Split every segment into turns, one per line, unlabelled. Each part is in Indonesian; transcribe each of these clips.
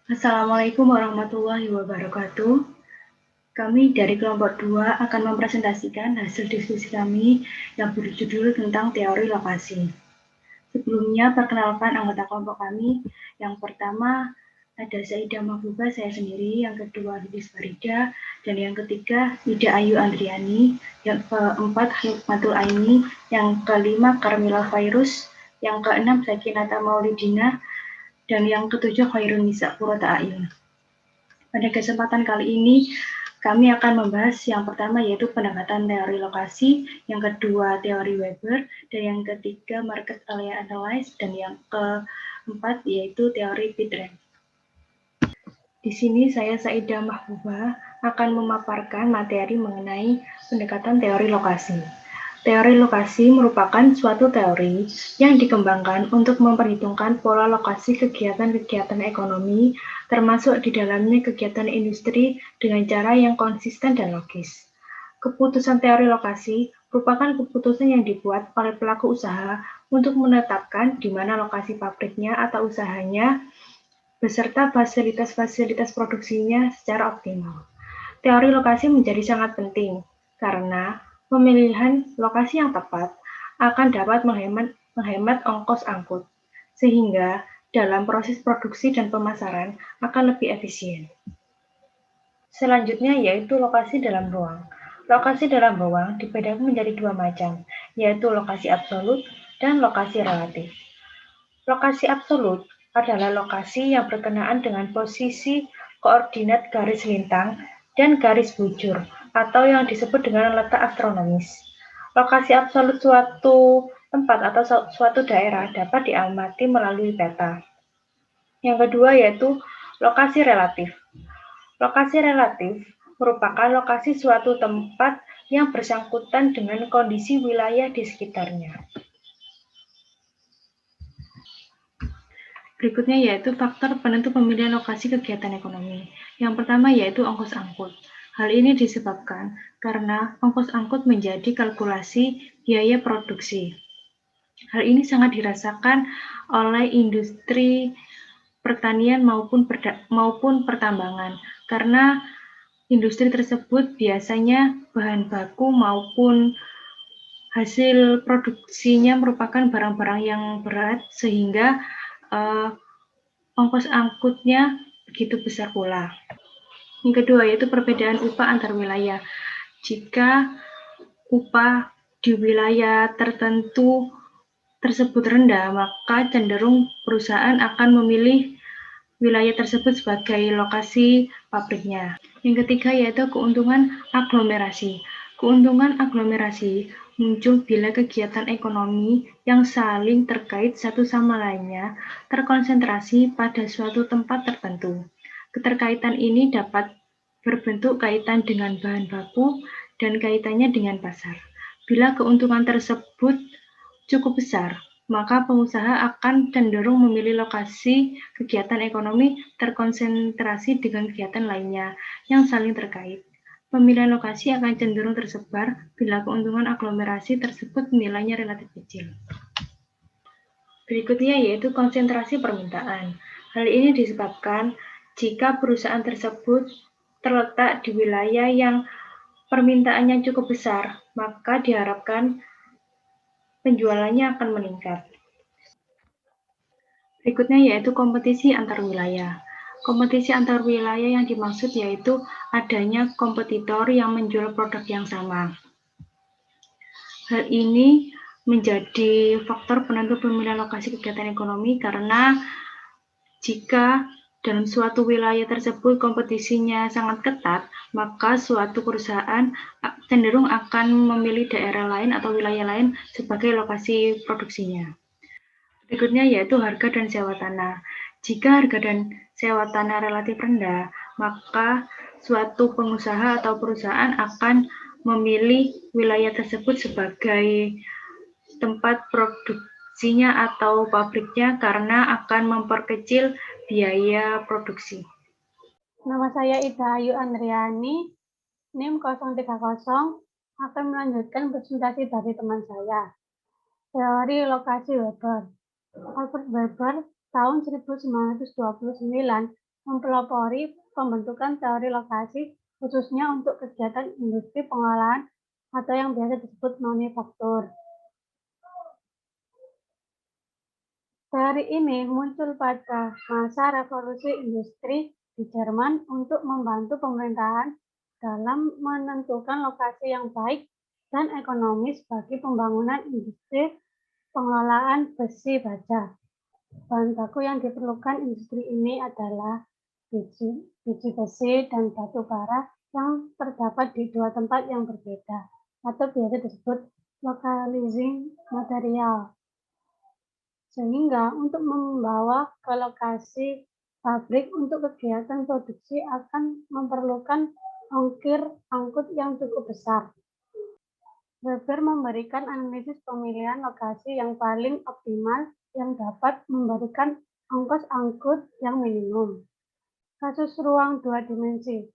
Assalamualaikum warahmatullahi wabarakatuh. Kami dari kelompok 2 akan mempresentasikan hasil diskusi kami yang berjudul tentang teori lokasi. Sebelumnya, perkenalkan anggota kelompok kami. Yang pertama ada Saidah Mahbubah, saya sendiri. Yang kedua Lilis Farida. Dan yang ketiga Ida Ayu Andriani. Yang keempat Hikmatul Aini. Yang kelima Karmila Fairus. Yang keenam Sakinata Maulidina. Dan yang ketujuh Khairun Nisa Purata Ayun. Pada kesempatan kali ini, kami akan membahas yang pertama yaitu pendekatan teori lokasi, yang kedua teori Weber, dan yang ketiga market area analysis, dan yang keempat yaitu teori Pitren. Di sini saya Saidah Mahbubah akan memaparkan materi mengenai pendekatan teori lokasi. Teori lokasi merupakan suatu teori yang dikembangkan untuk memperhitungkan pola lokasi kegiatan-kegiatan ekonomi, termasuk di dalamnya kegiatan industri dengan cara yang konsisten dan logis. Keputusan teori lokasi merupakan keputusan yang dibuat oleh pelaku usaha untuk menetapkan di mana lokasi pabriknya atau usahanya beserta fasilitas-fasilitas produksinya secara optimal. Teori lokasi menjadi sangat penting karena pemilihan lokasi yang tepat akan dapat menghemat ongkos angkut, sehingga dalam proses produksi dan pemasaran akan lebih efisien. Selanjutnya yaitu lokasi dalam ruang. Lokasi dalam ruang dibedakan menjadi dua macam, yaitu lokasi absolut dan lokasi relatif. Lokasi absolut adalah lokasi yang berkenaan dengan posisi koordinat garis lintang dan garis bujur, atau yang disebut dengan letak astronomis. Lokasi absolut suatu tempat atau suatu daerah dapat diamati melalui peta. Yang kedua yaitu lokasi relatif. Lokasi relatif merupakan lokasi suatu tempat yang bersangkutan dengan kondisi wilayah di sekitarnya. Berikutnya yaitu faktor penentu pemilihan lokasi kegiatan ekonomi. Yang pertama yaitu ongkos angkut. Hal ini disebabkan karena ongkos angkut menjadi kalkulasi biaya produksi. Hal ini sangat dirasakan oleh industri pertanian maupun pertambangan, karena industri tersebut biasanya bahan baku maupun hasil produksinya merupakan barang-barang yang berat, sehingga ongkos angkutnya begitu besar pula. Yang kedua yaitu perbedaan upah antar wilayah. Jika upah di wilayah tertentu tersebut rendah, maka cenderung perusahaan akan memilih wilayah tersebut sebagai lokasi pabriknya. Yang ketiga yaitu keuntungan aglomerasi. Keuntungan aglomerasi muncul bila kegiatan ekonomi yang saling terkait satu sama lainnya terkonsentrasi pada suatu tempat tertentu. Keterkaitan ini dapat berbentuk kaitan dengan bahan baku dan kaitannya dengan pasar. Bila keuntungan tersebut cukup besar, maka pengusaha akan cenderung memilih lokasi kegiatan ekonomi terkonsentrasi dengan kegiatan lainnya yang saling terkait. Pemilihan lokasi akan cenderung tersebar bila keuntungan aglomerasi tersebut nilainya relatif kecil. Berikutnya yaitu konsentrasi permintaan. Hal ini disebabkan jika perusahaan tersebut terletak di wilayah yang permintaannya cukup besar, maka diharapkan penjualannya akan meningkat. Berikutnya yaitu kompetisi antar wilayah. Kompetisi antar wilayah yang dimaksud yaitu adanya kompetitor yang menjual produk yang sama. Hal ini menjadi faktor penentu pemilihan lokasi kegiatan ekonomi karena jika dalam suatu wilayah tersebut kompetisinya sangat ketat, maka suatu perusahaan cenderung akan memilih daerah lain atau wilayah lain sebagai lokasi produksinya. Berikutnya yaitu harga dan sewa tanah. Jika harga dan sewa tanah relatif rendah, maka suatu pengusaha atau perusahaan akan memilih wilayah tersebut sebagai tempat produksinya atau pabriknya karena akan memperkecil biaya produksi.
Nama saya Ida Ayu Andriani, NIM 030, akan melanjutkan presentasi dari teman saya. Teori lokasi Weber. Albert Weber tahun 1929 mempelopori pembentukan teori lokasi khususnya untuk kegiatan industri pengolahan atau yang biasa disebut manufaktur. Teori ini muncul pada masa revolusi industri di Jerman untuk membantu pemerintahan dalam menentukan lokasi yang baik dan ekonomis bagi pembangunan industri pengelolaan besi baja. Bahan baku yang diperlukan industri ini adalah biji besi dan batu bara yang terdapat di dua tempat yang berbeda atau biasa disebut localizing material. Sehingga untuk membawa ke lokasi pabrik untuk kegiatan produksi akan memerlukan ongkir angkut yang cukup besar. Weber memberikan analisis pemilihan lokasi yang paling optimal yang dapat memberikan ongkos angkut yang minimum. Kasus ruang dua dimensi.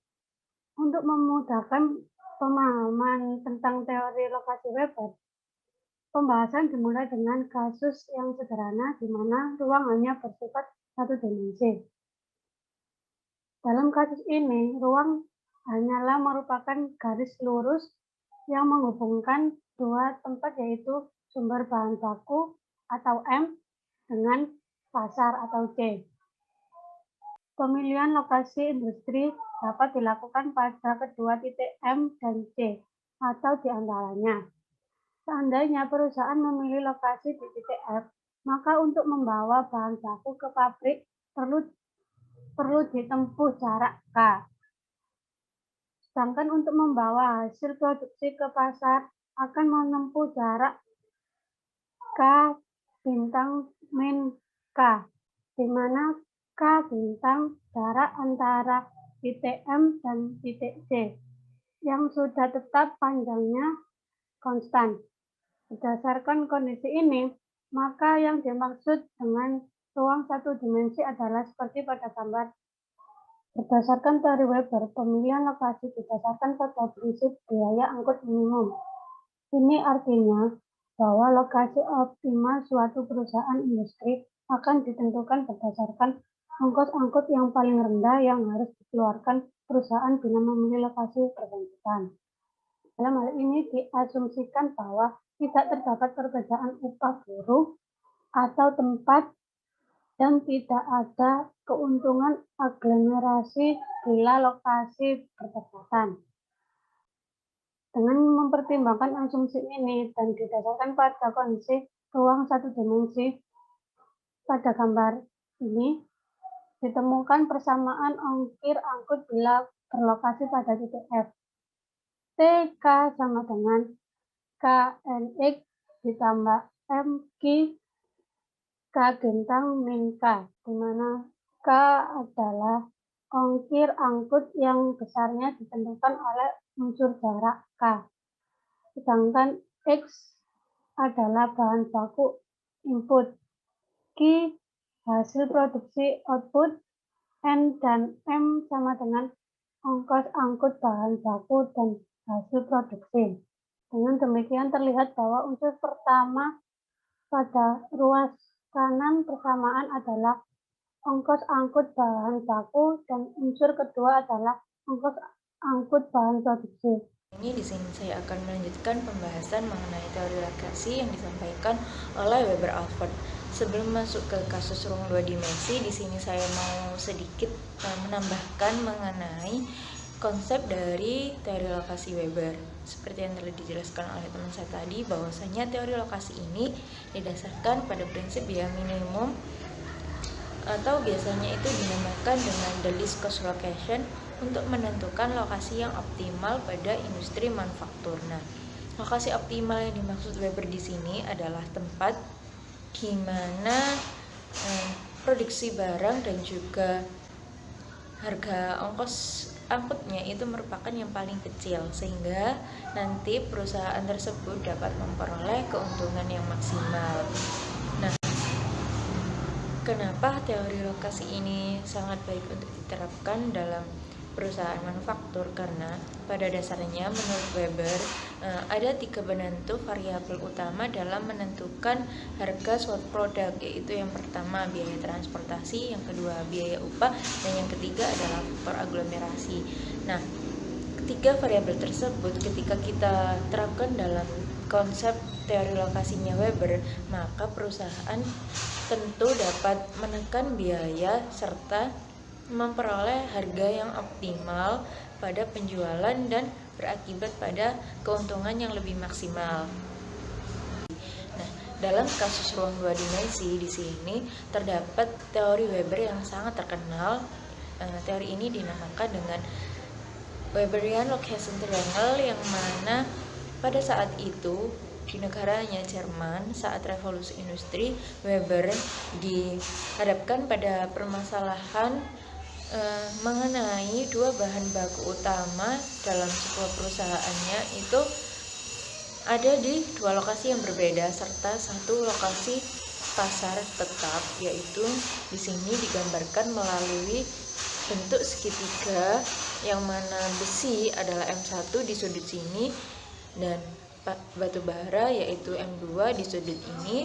Untuk memudahkan pemahaman tentang teori lokasi Weber, pembahasan dimulai dengan kasus yang sederhana di mana ruang hanya bersifat satu dimensi. Dalam kasus ini, ruang hanyalah merupakan garis lurus yang menghubungkan dua tempat yaitu sumber bahan baku atau M dengan pasar atau C. Pemilihan lokasi industri dapat dilakukan pada kedua titik M dan C atau di antaranya. Seandainya perusahaan memilih lokasi di titik F, maka untuk membawa bahan baku ke pabrik perlu ditempuh jarak K. Sedangkan untuk membawa hasil produksi ke pasar akan menempuh jarak K bintang min K, di mana K bintang jarak antara titik M dan titik C, yang sudah tetap panjangnya konstan. Berdasarkan kondisi ini, maka yang dimaksud dengan ruang satu dimensi adalah seperti pada gambar. Berdasarkan teori Weber, pemilihan lokasi didasarkan pada prinsip biaya angkut minimum. Ini artinya bahwa lokasi optimal suatu perusahaan industri akan ditentukan berdasarkan ongkos angkut yang paling rendah yang harus dikeluarkan perusahaan guna memilih lokasi bersangkutan. Dalam hal ini diasumsikan bahwa tidak terdapat perbedaan upah buruh atau tempat dan tidak ada keuntungan aglomerasi bila lokasi berdekatan. Dengan mempertimbangkan asumsi ini dan didasarkan pada kondisi ruang satu dimensi pada gambar ini, ditemukan persamaan ongkir angkut bila berlokasi pada titik F. TK sama dengan KNX ditambah MQ K bintang min K, di mana K adalah ongkir angkut yang besarnya ditentukan oleh unsur jarak K. Sedangkan X adalah bahan baku input, Q hasil produksi output, N dan M sama dengan ongkos angkut bahan baku dan hasil produksi. Dengan demikian terlihat bahwa unsur pertama pada ruas kanan persamaan adalah ongkos angkut bahan baku dan unsur kedua adalah ongkos angkut bahan produksi.
Di sini saya akan melanjutkan pembahasan mengenai teori lokasi yang disampaikan oleh Weber Alford. Sebelum masuk ke kasus ruang dua dimensi, di sini saya mau sedikit menambahkan mengenai konsep dari teori lokasi Weber. Seperti yang telah dijelaskan oleh teman saya tadi, bahwasanya teori lokasi ini didasarkan pada prinsip biaya minimum atau biasanya itu dinamakan dengan the least cost location untuk menentukan lokasi yang optimal pada industri manufaktur. Nah, lokasi optimal yang dimaksud Weber di sini adalah tempat di mana produksi barang dan juga harga ongkos angkutnya itu merupakan yang paling kecil, sehingga nanti perusahaan tersebut dapat memperoleh keuntungan yang maksimal. Nah, kenapa teori lokasi ini sangat baik untuk diterapkan dalam perusahaan manufaktur karena pada dasarnya menurut Weber ada 3 penentu variabel utama dalam menentukan harga suatu produk, yaitu yang pertama biaya transportasi, yang kedua biaya upah, dan yang ketiga adalah faktor aglomerasi. Nah, ketiga variabel tersebut ketika kita terapkan dalam konsep teori lokasinya Weber, maka perusahaan tentu dapat menekan biaya serta memperoleh harga yang optimal pada penjualan dan berakibat pada keuntungan yang lebih maksimal. Nah, dalam kasus ruang 2 dimensi di sini terdapat teori Weber yang sangat terkenal. Teori ini dinamakan dengan Weberian Location Triangle, yang mana pada saat itu di negaranya Jerman saat revolusi industri, Weber dihadapkan pada permasalahan mengenai dua bahan baku utama dalam sebuah perusahaannya itu ada di dua lokasi yang berbeda serta satu lokasi pasar tetap, yaitu di sini digambarkan melalui bentuk segitiga yang mana besi adalah M1 di sudut sini dan batu bara yaitu M2 di sudut ini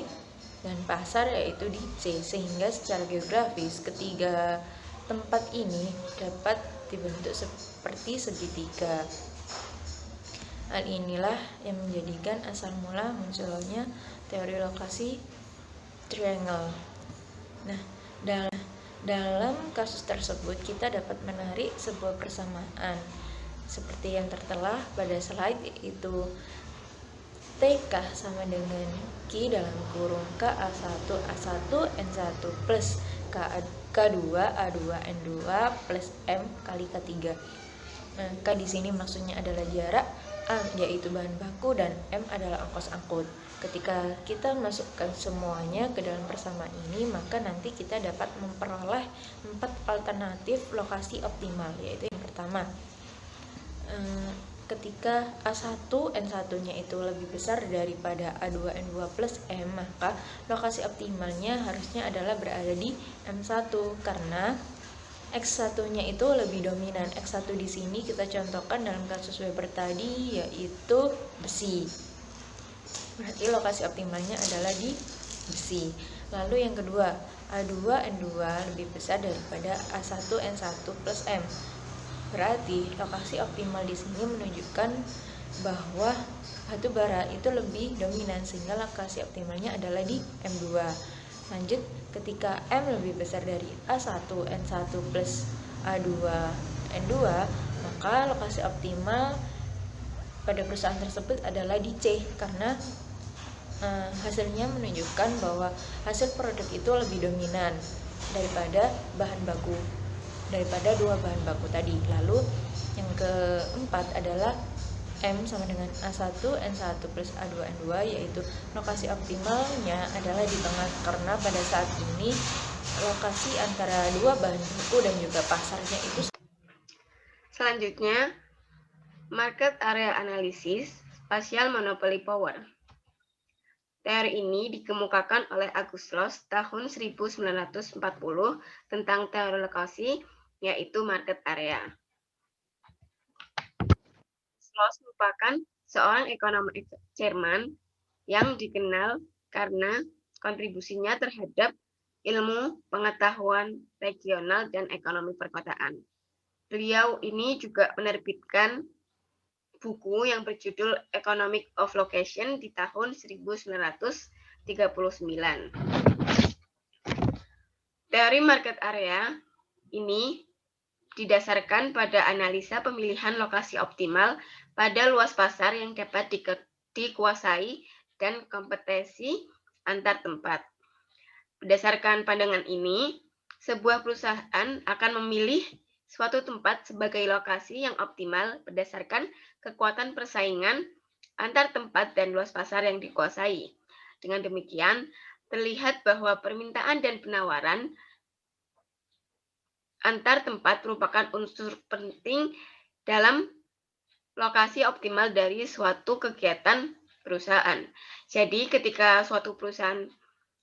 dan pasar yaitu di C, sehingga secara geografis ketiga tempat ini dapat dibentuk seperti segitiga. Hal inilah yang menjadikan asal mula munculnya teori lokasi triangle. Nah, dalam kasus tersebut kita dapat menarik sebuah persamaan seperti yang tertera pada slide, yaitu TK sama dengan Q dalam kurung KA1 A1 N1 plus K2 A2 N2 plus M kali K3. Nah, K di sini maksudnya adalah jarak, A yaitu bahan baku, dan M adalah ongkos angkut. Ketika kita masukkan semuanya ke dalam persamaan ini, maka nanti kita dapat memperoleh 4 alternatif lokasi optimal, yaitu yang pertama, ketika A1 N1-nya itu lebih besar daripada A2 N2 plus M, maka lokasi optimalnya harusnya adalah berada di M1 karena X1-nya itu lebih dominan. X1 di sini kita contohkan dalam kasus Weber tadi yaitu besi. Berarti lokasi optimalnya adalah di besi. Lalu yang kedua, A2 N2 lebih besar daripada A1 N1 plus M. Berarti lokasi optimal di sini menunjukkan bahwa batu bara itu lebih dominan sehingga lokasi optimalnya adalah di M2. Lanjut, ketika M lebih besar dari A1 N1 plus A2 N2, maka lokasi optimal pada perusahaan tersebut adalah di C karena hasilnya menunjukkan bahwa hasil produk itu lebih dominan daripada dua bahan baku tadi. Lalu yang keempat adalah M sama dengan A1 N1 plus A2 N2, yaitu lokasi optimalnya adalah di tengah karena pada saat ini lokasi antara dua bahan baku dan juga pasarnya itu.
Selanjutnya, market area analysis, spatial monopoly power. Teori ini dikemukakan oleh August Schloss tahun 1940 tentang teori lokasi, yaitu market area. Schloss merupakan seorang ekonom Jerman yang dikenal karena kontribusinya terhadap ilmu pengetahuan regional dan ekonomi perkotaan. Beliau ini juga menerbitkan buku yang berjudul Economic of Location di tahun 1939. Teori market area ini didasarkan pada analisa pemilihan lokasi optimal pada luas pasar yang dapat dikuasai dan kompetensi antar tempat. Berdasarkan pandangan ini, sebuah perusahaan akan memilih suatu tempat sebagai lokasi yang optimal berdasarkan kekuatan persaingan antar tempat dan luas pasar yang dikuasai. Dengan demikian, terlihat bahwa permintaan dan penawaran antar tempat merupakan unsur penting dalam lokasi optimal dari suatu kegiatan perusahaan. Jadi, ketika suatu perusahaan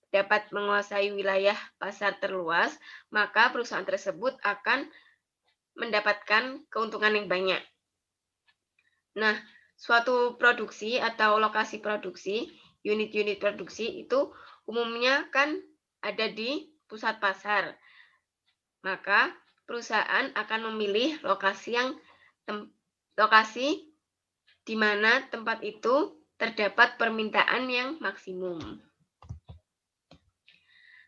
dapat menguasai wilayah pasar terluas, maka perusahaan tersebut akan mendapatkan keuntungan yang banyak. Nah, suatu produksi atau lokasi produksi, unit-unit produksi itu umumnya kan ada di pusat pasar. Maka perusahaan akan memilih lokasi di mana tempat itu terdapat permintaan yang maksimum.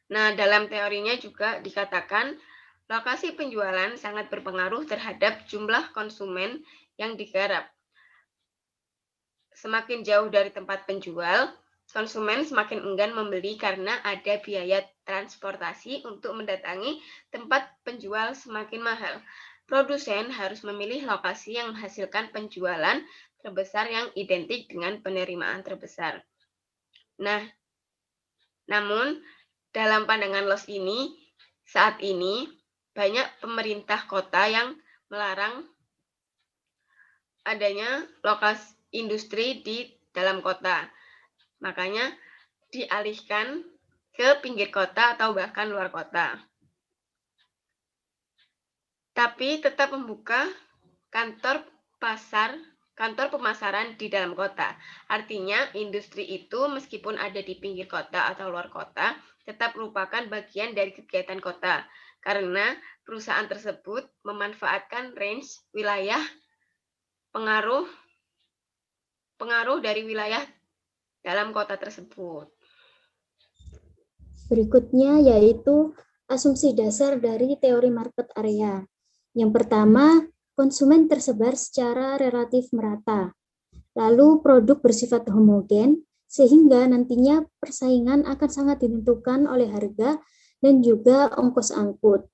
Nah, dalam teorinya juga dikatakan lokasi penjualan sangat berpengaruh terhadap jumlah konsumen yang digarap. Semakin jauh dari tempat penjual, konsumen semakin enggan membeli karena ada biaya transportasi untuk mendatangi tempat penjual semakin mahal. Produsen harus memilih lokasi yang menghasilkan penjualan terbesar yang identik dengan penerimaan terbesar. Nah, namun dalam pandangan LOS ini, saat ini banyak pemerintah kota yang melarang adanya lokasi industri di dalam kota. Makanya dialihkan ke pinggir kota atau bahkan luar kota. Tapi tetap membuka kantor pemasaran di dalam kota. Artinya industri itu meskipun ada di pinggir kota atau luar kota, tetap merupakan bagian dari kegiatan kota. Karena perusahaan tersebut memanfaatkan range wilayah pengaruh dari wilayah dalam kota tersebut.
Berikutnya yaitu asumsi dasar dari teori market area. Yang pertama, konsumen tersebar secara relatif merata. Lalu produk bersifat homogen, sehingga nantinya persaingan akan sangat ditentukan oleh harga dan juga ongkos angkut.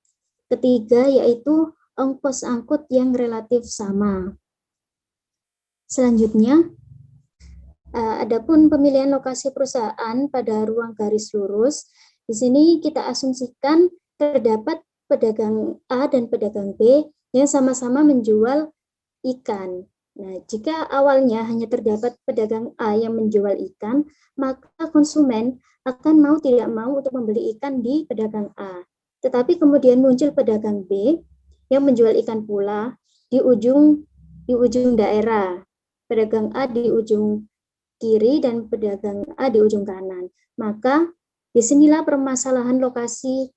Ketiga yaitu ongkos angkut yang relatif sama. Selanjutnya, adapun pemilihan lokasi perusahaan pada ruang garis lurus, di sini kita asumsikan terdapat pedagang A dan pedagang B yang sama-sama menjual ikan. Nah, jika awalnya hanya terdapat pedagang A yang menjual ikan, maka konsumen akan mau tidak mau untuk membeli ikan di pedagang A. Tetapi kemudian muncul pedagang B yang menjual ikan pula di ujung daerah. Pedagang A di ujung kiri dan pedagang A di ujung kanan. Maka disinilah permasalahan lokasi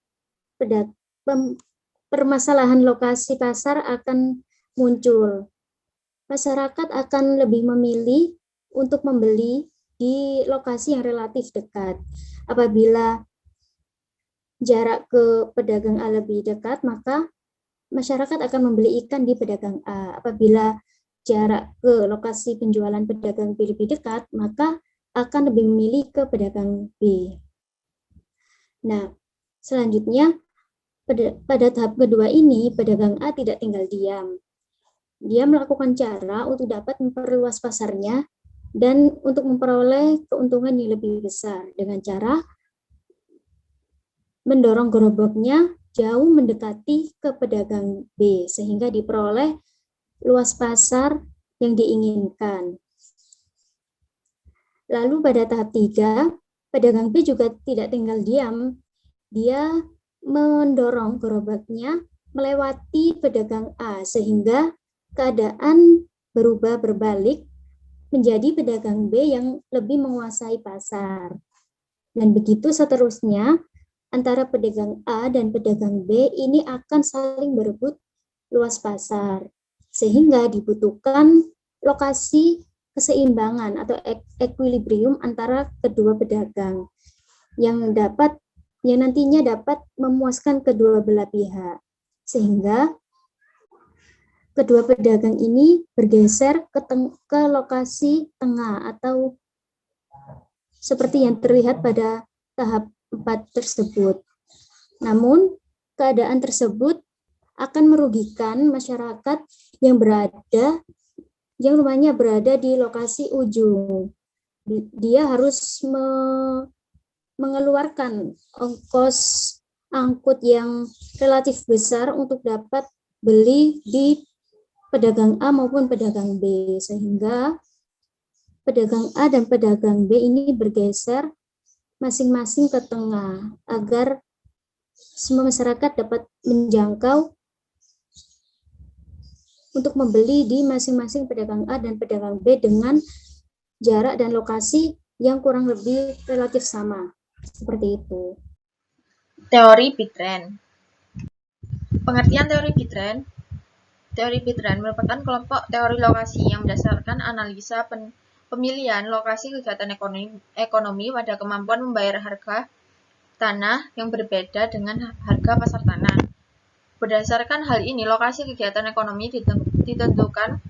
pasar akan muncul. Masyarakat akan lebih memilih untuk membeli di lokasi yang relatif dekat. Apabila jarak ke pedagang A lebih dekat, maka masyarakat akan membeli ikan di pedagang A. Apabila jarak ke lokasi penjualan pedagang B lebih dekat, maka akan lebih memilih ke pedagang B. Nah, selanjutnya pada tahap kedua ini, pedagang A tidak tinggal diam. Dia melakukan cara untuk dapat memperluas pasarnya dan untuk memperoleh keuntungan yang lebih besar dengan cara mendorong gerobaknya jauh mendekati ke pedagang B sehingga diperoleh luas pasar yang diinginkan. Lalu pada tahap 3, pedagang B juga tidak tinggal diam. Dia mendorong gerobaknya melewati pedagang A sehingga keadaan berubah berbalik menjadi pedagang B yang lebih menguasai pasar. Dan begitu seterusnya, antara pedagang A dan pedagang B ini akan saling berebut luas pasar. Sehingga dibutuhkan lokasi keseimbangan atau equilibrium antara kedua pedagang yang nantinya dapat memuaskan kedua belah pihak. Sehingga kedua pedagang ini bergeser ke lokasi tengah atau seperti yang terlihat pada tahap 4 tersebut. Namun, keadaan tersebut akan merugikan masyarakat yang rumahnya berada di lokasi ujung. Dia harus mengeluarkan ongkos angkut yang relatif besar untuk dapat beli di pedagang A maupun pedagang B, sehingga pedagang A dan pedagang B ini bergeser masing-masing ke tengah agar semua masyarakat dapat menjangkau untuk membeli di masing-masing pedagang A dan pedagang B dengan jarak dan lokasi yang kurang lebih relatif sama. Seperti itu.
Teori Pitren. Pengertian teori Pitren. Teori Pitren merupakan kelompok teori lokasi yang berdasarkan analisa pemilihan lokasi kegiatan ekonomi pada kemampuan membayar harga tanah yang berbeda dengan harga pasar tanah. Berdasarkan hal ini, lokasi kegiatan ekonomi ditentukan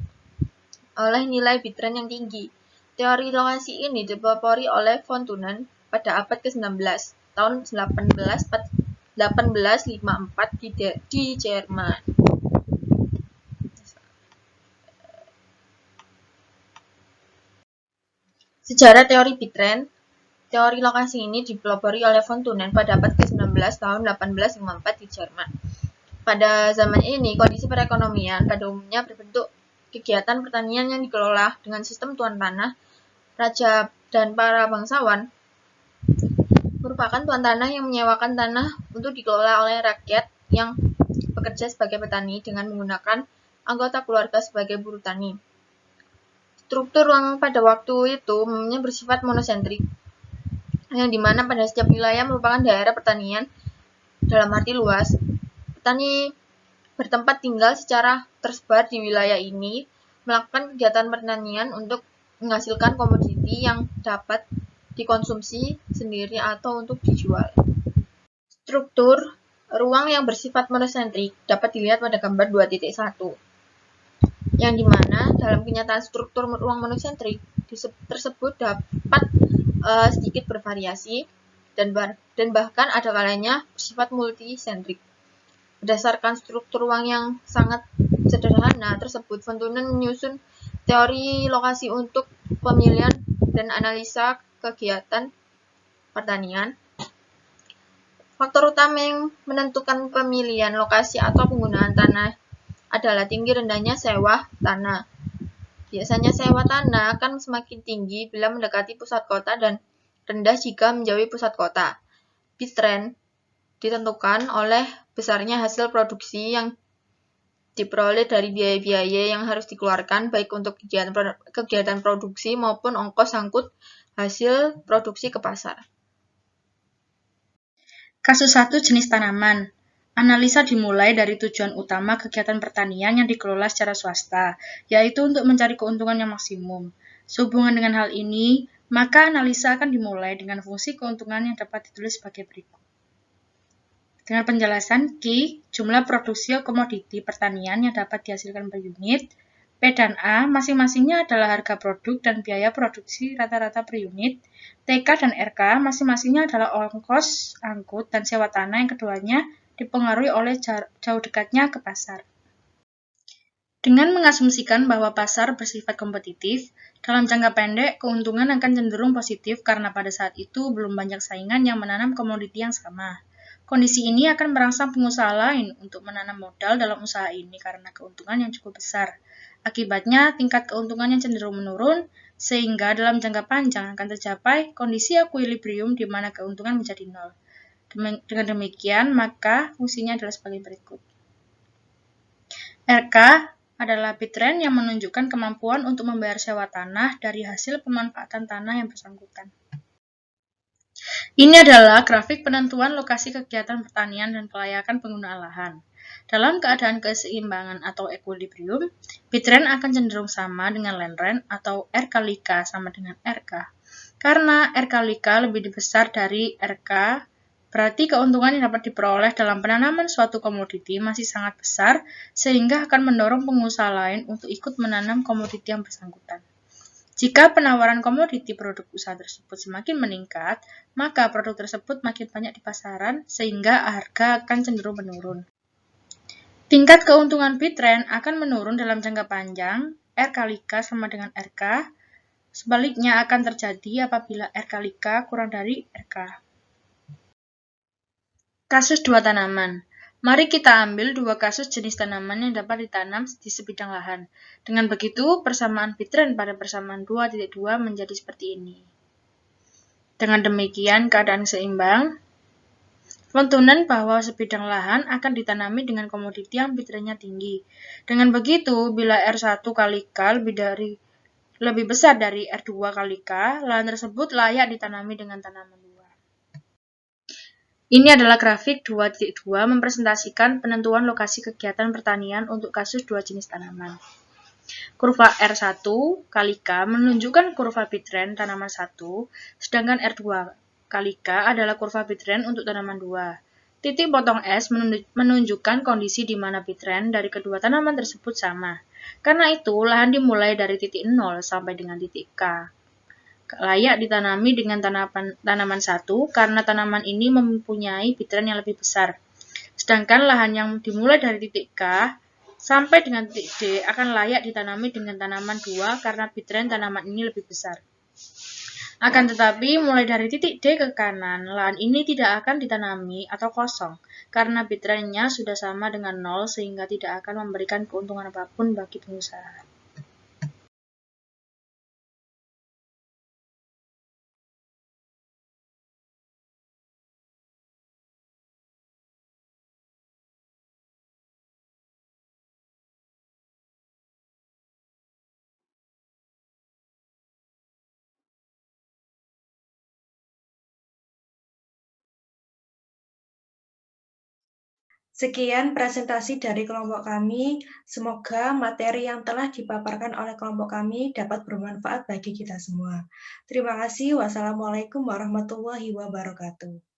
oleh nilai Pitren yang tinggi. Teori lokasi ini dipelopori oleh von Thunen pada abad ke-19, tahun 1854 di Jerman. Sejarah teori Pitren. Teori lokasi ini dipelopori oleh von Thunen pada abad ke-19 tahun 1854 di Jerman. Pada zaman ini, kondisi perekonomian pada umumnya berbentuk kegiatan pertanian yang dikelola dengan sistem tuan tanah, raja, dan para bangsawan merupakan tuan tanah yang menyewakan tanah untuk dikelola oleh rakyat yang bekerja sebagai petani dengan menggunakan anggota keluarga sebagai buruh tani. Struktur ruang pada waktu itu umumnya bersifat monosentrik, yang dimana pada setiap wilayah merupakan daerah pertanian dalam arti luas. Petani bertempat tinggal secara tersebar di wilayah ini, melakukan kegiatan pertanian untuk menghasilkan komoditi yang dapat dikonsumsi sendiri atau untuk dijual. Struktur ruang yang bersifat monosentrik dapat dilihat pada gambar 2.1, yang dimana dalam kenyataan struktur ruang monosentrik tersebut dapat sedikit bervariasi dan bahkan ada kalanya bersifat multisentrik. Berdasarkan struktur ruang yang sangat sederhana tersebut, von Thunen menyusun teori lokasi untuk pemilihan dan analisa kegiatan pertanian. Faktor utama yang menentukan pemilihan lokasi atau penggunaan tanah adalah tinggi rendahnya sewa tanah. Biasanya sewa tanah akan semakin tinggi bila mendekati pusat kota dan rendah jika menjauhi pusat kota. Pitren ditentukan oleh besarnya hasil produksi yang diperoleh dari biaya-biaya yang harus dikeluarkan baik untuk kegiatan produksi maupun ongkos angkut hasil produksi ke pasar.
Kasus 1 jenis tanaman. Analisa dimulai dari tujuan utama kegiatan pertanian yang dikelola secara swasta, yaitu untuk mencari keuntungan yang maksimum. Sehubungan dengan hal ini, maka analisa akan dimulai dengan fungsi keuntungan yang dapat ditulis sebagai berikut. Dengan penjelasan Q, jumlah produksi komoditi pertanian yang dapat dihasilkan per unit, P dan A masing-masingnya adalah harga produk dan biaya produksi rata-rata per unit, TK dan RK masing-masingnya adalah ongkos, angkut, dan sewa tanah yang keduanya dipengaruhi oleh jauh dekatnya ke pasar. Dengan mengasumsikan bahwa pasar bersifat kompetitif, dalam jangka pendek keuntungan akan cenderung positif karena pada saat itu belum banyak saingan yang menanam komoditi yang sama. Kondisi ini akan merangsang pengusaha lain untuk menanam modal dalam usaha ini karena keuntungan yang cukup besar. Akibatnya, tingkat keuntungan yang cenderung menurun, sehingga dalam jangka panjang akan tercapai kondisi equilibrium di mana keuntungan menjadi nol. Dengan demikian, maka fungsinya adalah sebagai berikut. RK adalah Pitren yang menunjukkan kemampuan untuk membayar sewa tanah dari hasil pemanfaatan tanah yang bersangkutan. Ini adalah grafik penentuan lokasi kegiatan pertanian dan kelayakan penggunaan lahan. Dalam keadaan keseimbangan atau equilibrium, Pitren akan cenderung sama dengan land rent atau R kali K sama dengan RK. Karena R kali K lebih besar dari RK, berarti keuntungan yang dapat diperoleh dalam penanaman suatu komoditi masih sangat besar, sehingga akan mendorong pengusaha lain untuk ikut menanam komoditi yang bersangkutan. Jika penawaran komoditi produk usaha tersebut semakin meningkat, maka produk tersebut makin banyak di pasaran, sehingga harga akan cenderung menurun. Tingkat keuntungan Pitren akan menurun dalam jangka panjang, R kali K sama dengan RK. Sebaliknya akan terjadi apabila R kali K kurang dari RK. Kasus 2 tanaman. Mari kita ambil 2 kasus jenis tanaman yang dapat ditanam di sebidang lahan. Dengan begitu, persamaan Pitren pada persamaan 2.2 menjadi seperti ini. Dengan demikian, keadaan seimbang.
Lontunan bahwa sebidang lahan akan ditanami dengan komoditi yang fitrenya tinggi. Dengan begitu, bila R1 kali K lebih besar dari R2 kali K, lahan tersebut layak ditanami dengan tanaman buah. Ini adalah grafik 2.2 mempresentasikan penentuan lokasi kegiatan pertanian untuk kasus dua jenis tanaman. Kurva R1 kali K menunjukkan kurva bitren tanaman 1, sedangkan R2 kali K adalah kurva bitren untuk tanaman 2. Titik potong S menunjukkan kondisi di mana bitren dari kedua tanaman tersebut sama. Karena itu, lahan dimulai dari titik 0 sampai dengan titik K. Layak ditanami dengan tanaman 1 karena tanaman ini mempunyai bitren yang lebih besar. Sedangkan lahan yang dimulai dari titik K sampai dengan titik D akan layak ditanami dengan tanaman 2 karena bitren tanaman ini lebih besar. Akan tetapi, mulai dari titik D ke kanan, lahan ini tidak akan ditanami atau kosong, karena bitrennya sudah sama dengan 0 sehingga tidak akan memberikan keuntungan apapun bagi pengusaha.
Sekian presentasi dari kelompok kami. Semoga materi yang telah dipaparkan oleh kelompok kami dapat bermanfaat bagi kita semua. Terima kasih. Wassalamualaikum warahmatullahi wabarakatuh.